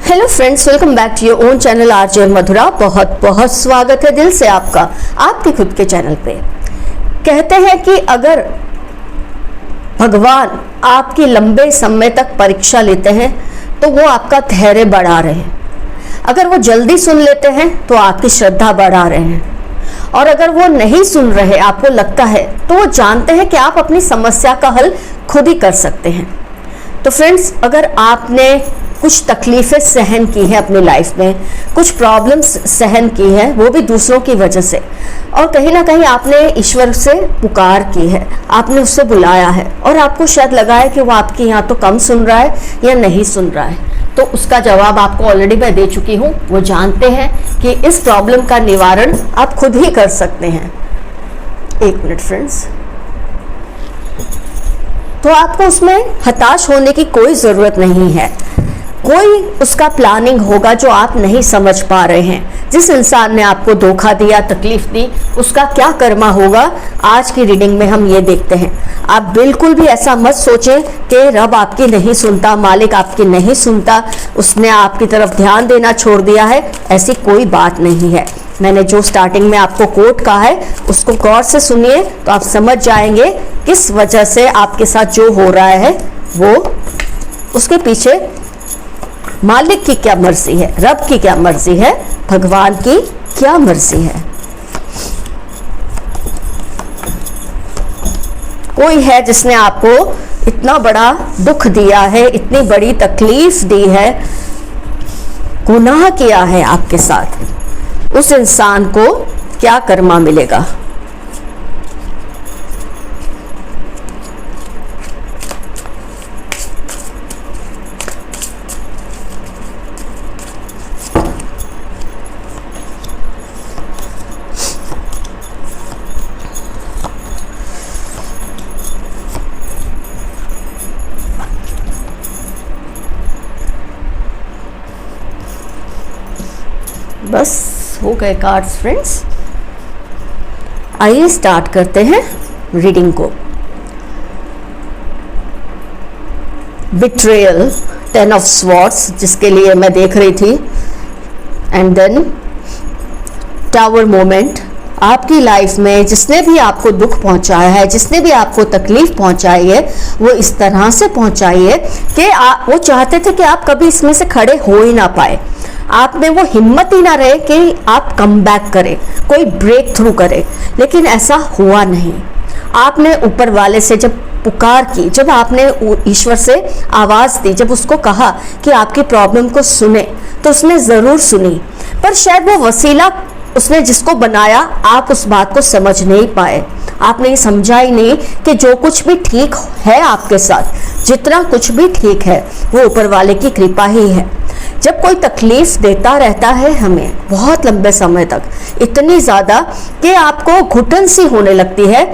Hello friends, welcome back to your own channel RJ Madhura. बहुत बहुत स्वागत है दिल से आपका आपके खुद के चैनल पे। कहते हैं कि अगर भगवान आपकी लंबे समय तक परीक्षा लेते हैं तो वो आपका धैर्य बढ़ा रहे हैं। अगर वो जल्दी सुन लेते हैं तो आपकी श्रद्धा बढ़ा रहे हैं, और अगर वो नहीं सुन रहे, आपको लगता है, तो वो जानते हैं कि आप अपनी समस्या का हल खुद ही कर सकते हैं। तो फ्रेंड्स, अगर आपने कुछ तकलीफ़ें सहन की है अपनी लाइफ में, कुछ प्रॉब्लम्स सहन की है, वो भी दूसरों की वजह से, और कहीं ना कहीं आपने ईश्वर से पुकार की है, आपने उससे बुलाया है, और आपको शायद लगा है कि वो आपकी यहाँ तो कम सुन रहा है या नहीं सुन रहा है, तो उसका जवाब आपको ऑलरेडी मैं दे चुकी हूँ। वो जानते हैं कि इस प्रॉब्लम का निवारण आप खुद ही कर सकते हैं। एक मिनट फ्रेंड्स। तो आपको उसमें हताश होने की कोई ज़रूरत नहीं है। कोई उसका प्लानिंग होगा जो आप नहीं समझ पा रहे हैं। जिस इंसान ने आपको धोखा दिया, तकलीफ दी, उसका क्या कर्मा होगा, आज की रीडिंग में हम ये देखते हैं। आप बिल्कुल भी ऐसा मत सोचें कि रब आपकी नहीं सुनता, मालिक आपकी नहीं सुनता, उसने आपकी तरफ ध्यान देना छोड़ दिया है। ऐसी कोई बात नहीं है। मैंने जो स्टार्टिंग में आपको कोट कहा है उसको गौर से सुनिए तो आप समझ जाएंगे किस वजह से आपके साथ जो हो रहा है वो उसके पीछे मालिक की क्या मर्जी है, रब की क्या मर्जी है, भगवान की क्या मर्जी है। कोई है जिसने आपको इतना बड़ा दुख दिया है, इतनी बड़ी तकलीफ दी है, गुनाह किया है आपके साथ। उस इंसान को क्या कर्मा मिलेगा। बस हो गए कार्ड्स फ्रेंड्स। आइए स्टार्ट करते हैं रीडिंग को। बिट्रेयल, 10 ऑफ स्वॉर्ड्स जिसके लिए मैं देख रही थी, एंड देन टावर मोमेंट। आपकी लाइफ में जिसने भी आपको दुख पहुंचाया है, जिसने भी आपको तकलीफ पहुंचाई है, वो इस तरह से पहुंचाई है कि वो चाहते थे कि आप कभी इसमें से खड़े हो ही ना पाए। आप में वो हिम्मत ही ना रहे कि आप कम बैक करें, कोई ब्रेक थ्रू करें, लेकिन ऐसा हुआ नहीं। आपने ऊपर वाले से जब पुकार की, जब आपने ईश्वर से आवाज़ दी, जब उसको कहा कि आपकी प्रॉब्लम को सुने, तो उसने ज़रूर सुनी। पर शायद वो वसीला उसने जिसको बनाया, आप उस बात को समझ नहीं पाए। आपने ये समझा ही नहीं कि जो कुछ भी ठीक है आपके साथ, जितना कुछ भी ठीक है, वो ऊपर वाले की कृपा ही है। जब कोई तकलीफ देता रहता है हमें बहुत लंबे समय तक, इतनी ज़्यादा कि आपको घुटन सी होने लगती है,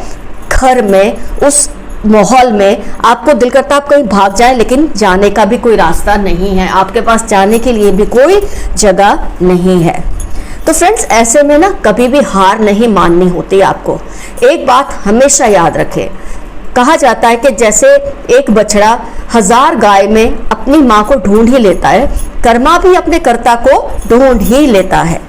घर में उस माहौल में आपको दिल करता आप कहीं भाग जाए, लेकिन जाने का भी कोई रास्ता नहीं है, आपके पास जाने के लिए भी कोई जगह नहीं है। तो फ्रेंड्स, ऐसे में ना कभी भी हार नहीं माननी होती आपको। एक बात हमेशा याद रखें, कहा जाता है कि जैसे एक बछड़ा 1000 गाय में अपनी माँ को ढूंढ ही लेता है, कर्मा भी अपने कर्ता को ढूंढ ही लेता है।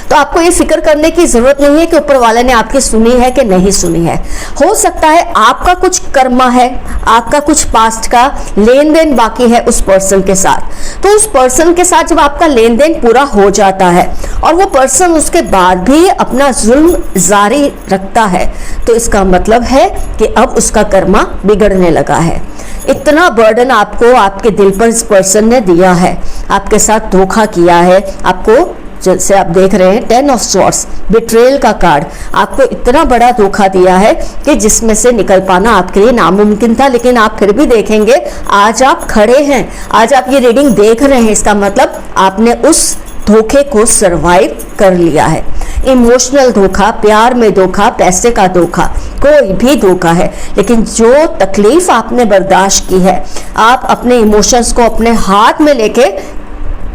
तो आपको ये फिक्र करने की जरूरत नहीं है कि ऊपर वाले ने आपकी सुनी है कि नहीं सुनी है। हो सकता है आपका कुछ कर्मा है, आपका कुछ पास्ट का लेन देन बाकी है उस पर्सन के साथ। तो उस पर्सन के साथ जब आपका लेन देन पूरा हो जाता है और वो पर्सन उसके बाद भी अपना जुल्म जारी रखता है, तो इसका मतलब है कि अब उसका कर्मा बिगड़ने लगा है। इतना बर्डन आपको आपके दिल पर इस पर्सन ने दिया है, आपके साथ धोखा किया है, आपको जैसे आप देख रहे हैं 10 ऑफ स्वॉर्ड्स, बिट्रेयल का कार्ड, आपको इतना बड़ा धोखा दिया है कि जिसमें से निकल पाना आपके लिए नामुमकिन था। लेकिन आप फिर भी देखेंगे, आज आप खड़े हैं, आज आप ये रीडिंग देख रहे हैं, इसका मतलब आपने उस धोखे को सरवाइव कर लिया है। इमोशनल धोखा, प्यार में धोखा, पैसे का धोखा, कोई भी धोखा है, लेकिन जो तकलीफ आपने बर्दाश्त की है, आप अपने इमोशंस को अपने हाथ में लेके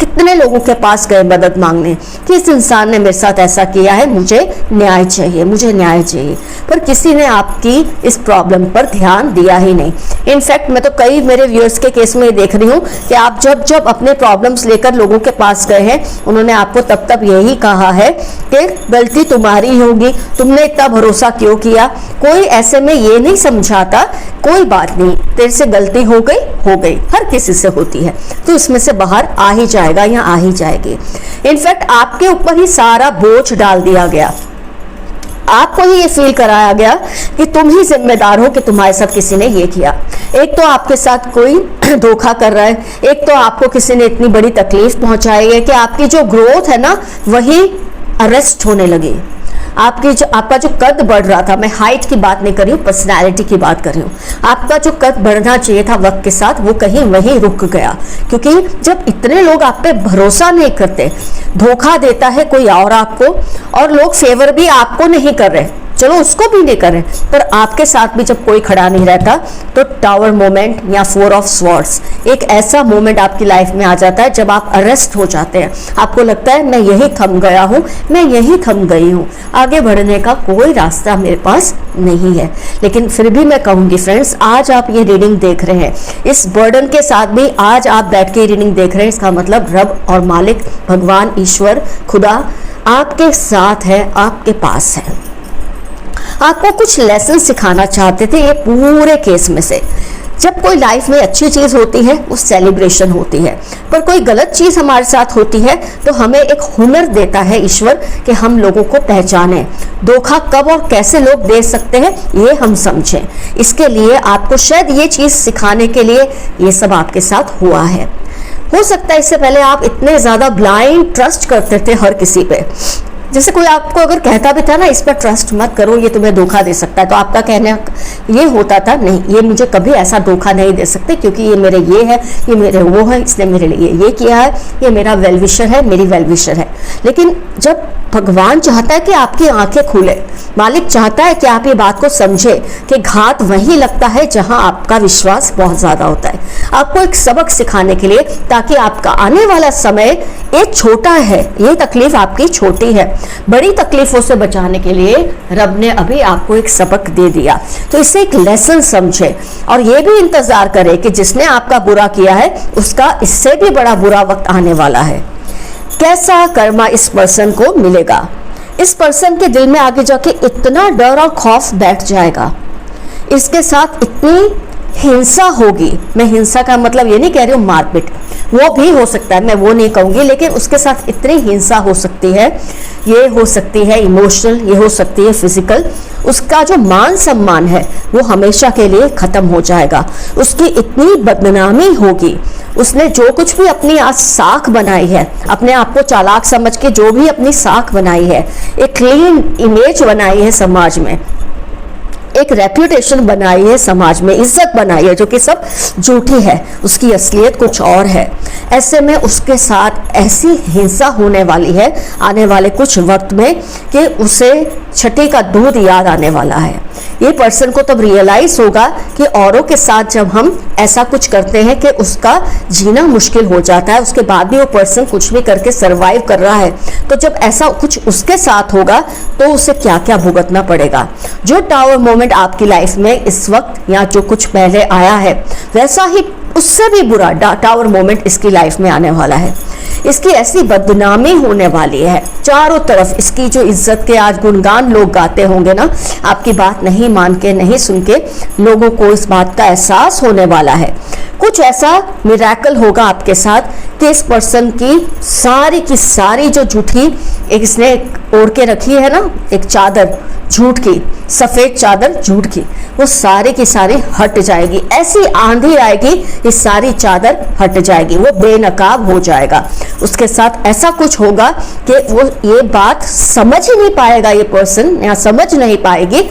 कितने लोगों के पास गए मदद मांगने कि इस इंसान ने मेरे साथ ऐसा किया है, मुझे न्याय चाहिए, मुझे न्याय चाहिए, पर किसी ने आपकी इस प्रॉब्लम पर ध्यान दिया ही नहीं। इनफैक्ट मैं तो कई मेरे व्यूअर्स के केस में देख रही हूँ कि आप जब जब अपने प्रॉब्लम्स लेकर लोगों के पास गए हैं, उन्होंने आपको तब तब यही कहा है कि गलती तुम्हारी होगी, तुमने इतना भरोसा क्यों किया। कोई ऐसे में ये नहीं समझाता कोई बात नहीं, तेरे से गलती हो गई, हर किसी से होती है, तो इसमें से बाहर आ ही जाएगा या आ ही जाएगी। इनफैक्ट आपके ऊपर ही सारा बोझ डाल दिया गया, आपको ही ये फील कराया गया कि तुम ही जिम्मेदार हो कि तुम्हारे साथ किसी ने ये किया। एक तो आपके साथ कोई धोखा कर रहा है, एक तो आपको किसी ने इतनी बड़ी तकलीफ पहुंचाई है कि आपकी जो ग्रोथ है ना वही अरेस्ट होने लगी। आपका जो कद बढ़ रहा था, मैं हाइट की बात नहीं कर रही हूँ, पर्सनैलिटी की बात कर रही हूँ, आपका जो कद बढ़ना चाहिए था वक्त के साथ वो कहीं वहीं रुक गया। क्योंकि जब इतने लोग आप पे भरोसा नहीं करते, धोखा देता है कोई और आपको, और लोग फेवर भी आपको नहीं कर रहे, चलो उसको भी नहीं करें, पर आपके साथ भी जब कोई खड़ा नहीं रहता, तो टावर मोमेंट या 4 ऑफ स्वॉर्ड्स एक ऐसा मोमेंट आपकी लाइफ में आ जाता है जब आप अरेस्ट हो जाते हैं। आपको लगता है मैं यही थम गया हूँ, मैं यही थम गई हूँ, आगे बढ़ने का कोई रास्ता मेरे पास नहीं है। लेकिन फिर भी मैं कहूँगी फ्रेंड्स, आज आप ये रीडिंग देख रहे हैं, इस बर्डन के साथ भी आज आप बैठ के रीडिंग देख रहे हैं, इसका मतलब रब और मालिक भगवान ईश्वर खुदा आपके साथ है, आपके पास है, आपको कुछ लेसन सिखाना चाहते थे। ये पूरे केस में से जब कोई लाइफ में अच्छी चीज होती है वो सेलिब्रेशन होती है, पर कोई गलत चीज हमारे साथ होती है तो हमें एक हुनर देता है ईश्वर कि हम लोगों को पहचाने, धोखा कब और कैसे लोग दे सकते हैं ये हम समझें। इसके लिए आपको शायद ये चीज सिखाने के लिए ये सब आपके साथ हुआ है। हो सकता है इससे पहले आप इतने ज्यादा ब्लाइंड ट्रस्ट करते थे हर किसी पे, जैसे कोई आपको अगर कहता भी था ना इस पर ट्रस्ट मत करो, ये तुम्हें धोखा दे सकता है, तो आपका कहना ये होता था नहीं, ये मुझे कभी ऐसा धोखा नहीं दे सकते, क्योंकि ये मेरे ये है, ये मेरे वो है, इसने मेरे लिए ये किया है, ये मेरा वेल विशर है, मेरी वेल विशर है। लेकिन जब भगवान चाहता है कि आपकी आंखें खुले, मालिक चाहता है कि आप ये बात को समझे कि घात वहीं लगता है जहां आपका विश्वास बहुत ज्यादा होता है, आपको एक सबक सिखाने के लिए, ताकि आपका आने वाला समय एक छोटा है, ये तकलीफ आपकी छोटी है, बड़ी तकलीफों से बचाने के लिए रब ने अभी आपको एक सबक दे दिया। तो इसे एक लेसन समझे और ये भी इंतजार करे कि जिसने आपका बुरा किया है उसका इससे भी बड़ा बुरा वक्त आने वाला है। कैसा कर्मा इस पर्सन को मिलेगा, इस पर्सन के दिल में आगे जाके इतना डर और खौफ बैठ जाएगा, इसके साथ इतनी हिंसा होगी। मैं हिंसा का मतलब ये नहीं कह रही हूँ मारपीट, वो भी हो सकता है, मैं वो नहीं कहूंगी, लेकिन उसके साथ इतनी हिंसा हो सकती है, ये हो सकती है इमोशनल, ये हो सकती है फिजिकल, उसका जो मान सम्मान है वो हमेशा के लिए खत्म हो जाएगा, उसकी इतनी बदनामी होगी, उसने जो कुछ भी अपनी आज साख बनाई है, अपने आप को चालाक समझ के जो भी अपनी साख बनाई है, एक क्लीन इमेज बनाई है समाज में, एक रेप्यूटेशन बनाई है समाज में, इज्जत बनाई है जो कि सब झूठी है, उसकी असलियत कुछ और है। ऐसे में उसके साथ ऐसी हिंसा होने वाली है आने वाले कुछ वक्त में कि उसे छठी का दूध याद आने वाला है। ये पर्सन को तब रियलाइज होगा कि औरों के साथ जब हम ऐसा कुछ करते हैं कि उसका जीना मुश्किल हो जाता है, उसके बाद भी वो पर्सन कुछ भी करके सरवाइव कर रहा है, तो जब ऐसा कुछ उसके साथ होगा तो उसे क्या क्या भुगतना पड़ेगा। जो टावर मोमेंट आपकी लाइफ में इस वक्त या जो कुछ पहले आया है, वैसा ही उससे भी बुरा टावर मोमेंट इसकी लाइफ में आने वाला है। इसकी ऐसी बदनामी होने वाली है चारों तरफ, इसकी जो इज्जत के आज गुणगान लोग गाते होंगे ना, आपकी बात नहीं मान के, नहीं सुन के, लोगों को इस बात का एहसास होने वाला है। कुछ ऐसा मिरेकल होगा आपके साथ कि इस पर्सन की सारी जो झूठी एक इसने ओढ़ के रखी है ना, एक चादर झूठ की, सफेद चादर झूठ की, वो सारी की सारी हट जाएगी। ऐसी आंधी आएगी ये सारी चादर हट जाएगी, वो बेनकाब हो जाएगा। उसके साथ ऐसा कुछ होगा कि वो ये बात समझ ही नहीं पाएगा, ये पर्सन या समझ नहीं पाएगी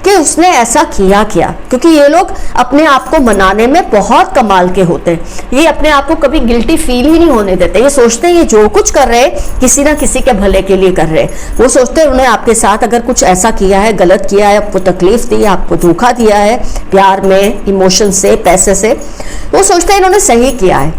कि उसने ऐसा किया क्या, क्योंकि ये लोग अपने आप को मनाने में बहुत कमाल के होते हैं। ये अपने आप को कभी गिल्टी फील ही नहीं होने देते। ये सोचते हैं ये जो कुछ कर रहे हैं किसी ना किसी के भले के लिए कर रहे हैं। वो सोचते हैं उन्हें आपके साथ अगर कुछ ऐसा किया है, गलत किया है, आपको तकलीफ दी है, आपको धोखा दिया है, प्यार में, इमोशन से, पैसे से, वो सोचते हैं इन्होंने सही किया है।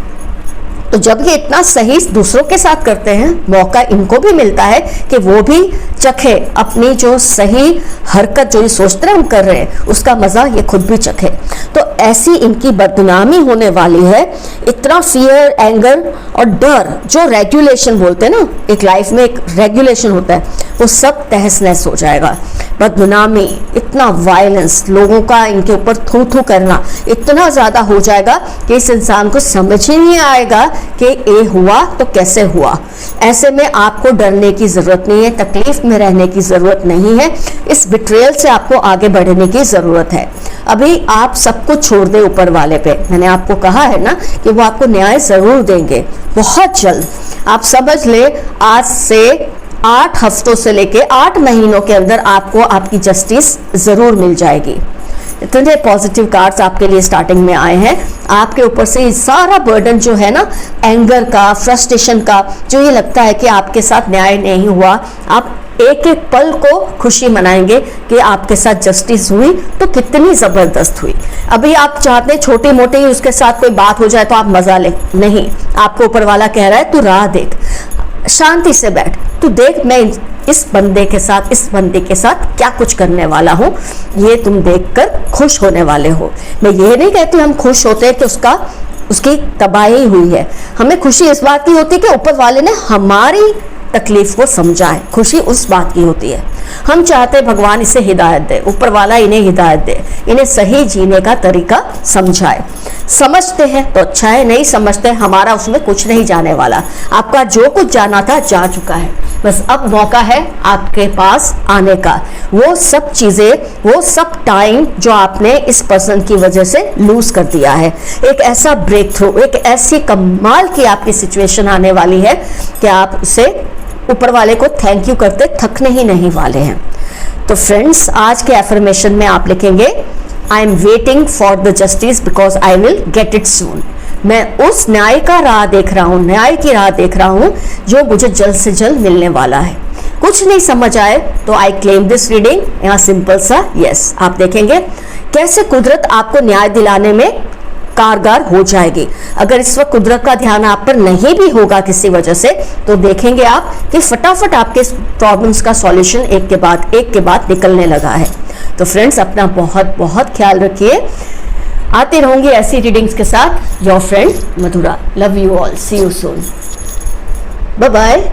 तो जब ये इतना सही दूसरों के साथ करते हैं, मौका इनको भी मिलता है कि वो भी चखे अपनी जो सही हरकत, जो ये सोचते हैं हम कर रहे हैं, उसका मजा ये खुद भी चखे। तो ऐसी इनकी बदनामी होने वाली है। इतना फियर, एंगर और डर, जो रेगुलेशन बोलते हैं ना, एक लाइफ में एक रेगुलेशन होता है, वो सब तहस नहस हो जाएगा। बदनामी, इतना वायलेंस, लोगों का इनके ऊपर थू थू करना इतना ज्यादा हो जाएगा कि इस इंसान को समझ ही नहीं आएगा कि ये हुआ तो कैसे हुआ। ऐसे में आपको डरने की जरूरत नहीं है, तकलीफ में रहने की जरूरत नहीं है। इस बिट्रेयल से आपको आगे बढ़ने की जरूरत है। अभी आप सब कुछ छोड़ दे ऊपर वाले पे। मैंने आपको कहा है ना कि वो आपको न्याय जरूर देंगे बहुत जल्द। आप समझ ले, आज से 8 हफ्तों से लेके 8 महीनों के अंदर आपको आपकी जस्टिस जरूर मिल जाएगी। इतने पॉजिटिव कार्ड्स आपके लिए स्टार्टिंग में आए हैं। आपके ऊपर से सारा बर्डन जो है ना, एंगर का, फ्रस्ट्रेशन का, जो ये लगता है कि आपके साथ न्याय नहीं हुआ, आप एक एक पल को खुशी मनाएंगे कि आपके साथ जस्टिस हुई तो कितनी जबरदस्त हुई। अभी आप चाहते हैं छोटी मोटी उसके साथ कोई बात हो जाए तो आप मजा ले, नहीं, आपको ऊपर वाला कह रहा है तू राह देख, शांति से बैठ, तू देख मैं इस बंदे के साथ, इस बंदे के साथ क्या कुछ करने वाला हूँ, ये तुम देखकर खुश होने वाले हो। मैं ये नहीं कहती हम खुश होते हैं कि उसकी तबाही हुई है। हमें खुशी इस बात की होती है कि ऊपर वाले ने हमारी तकलीफ को समझा है, खुशी उस बात की होती है। हम चाहते हैं भगवान इसे हिदायत दे, ऊपर वाला इन्हें हिदायत दे, इन्हें सही जीने का तरीका समझाए। समझते हैं तो अच्छा है, नहीं समझते हमारा उसमें कुछ नहीं जाने वाला। आपका जो कुछ जाना था जा चुका है, बस अब मौका है आपके पास आने का। वो सब चीजें, वो सब टाइम जो आपने इस पर्सन की वजह से लूज कर दिया है, एक ऐसा ब्रेक थ्रू, एक ऐसी कमाल की आपकी सिचुएशन आने वाली है कि आप उसे ऊपर वाले को थैंक यू करते थकने ही नहीं वाले हैं। तो फ्रेंड्स, आज के एफर्मेशन में आप लिखेंगे I am waiting for the justice because I will get it सून। मैं उस न्याय का राह देख रहा हूँ, न्याय की राह देख रहा हूँ जो मुझे जल्द से जल्द मिलने वाला है। कुछ नहीं समझ आए तो आई क्लेम दिस रीडिंग, यहाँ सिंपल सा यस। आप देखेंगे कैसे कुदरत आपको न्याय दिलाने में कारगर हो जाएगी। अगर इस वक्त कुदरत का ध्यान आप पर नहीं भी होगा किसी वजह से, तो देखेंगे आप कि फटाफट आपके प्रॉब्लम्स का सॉल्यूशन एक के बाद निकलने लगा है। तो फ्रेंड्स, अपना बहुत बहुत ख्याल रखिए। आते रहूंगी ऐसी रीडिंग्स के साथ। Your friend Madhura. Love you all, see you soon, bye bye.